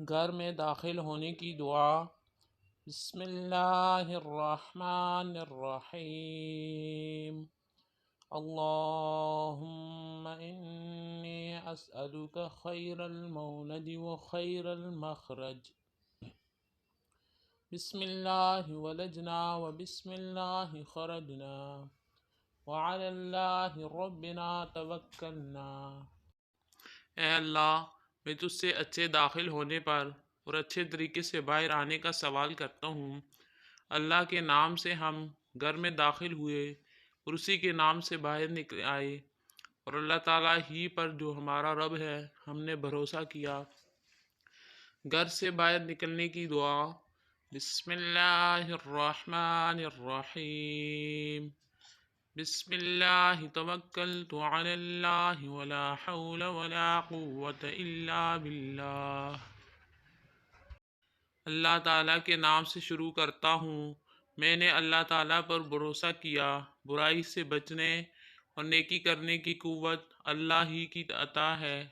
گھر میں داخل ہونے کی دعا۔ بسم اللہ الرحمن الرحیم۔ اللہم انی اسألک خیر المولد و خیر المخرج۔ بسم اللہ ولجنا و بسم اللہ خرجنا وعلی اللہ ربنا توکلنا۔ اے اللہ، میں تجھ سے اچھے داخل ہونے پر اور اچھے طریقے سے باہر آنے کا سوال کرتا ہوں۔ اللہ کے نام سے ہم گھر میں داخل ہوئے اور اسی کے نام سے باہر نکل آئے، اور اللہ تعالیٰ ہی پر جو ہمارا رب ہے ہم نے بھروسہ کیا۔ گھر سے باہر نکلنے کی دعا۔ بسم اللہ الرحمن الرحیم۔ بسم اللہ توکلت علی اللہ ولا حول ولا قوة الا باللہ۔ اللہ تعالیٰ کے نام سے شروع کرتا ہوں۔ میں نے اللہ تعالیٰ پر بھروسہ کیا۔ برائی سے بچنے اور نیکی کرنے کی قوت اللہ ہی کی عطا ہے۔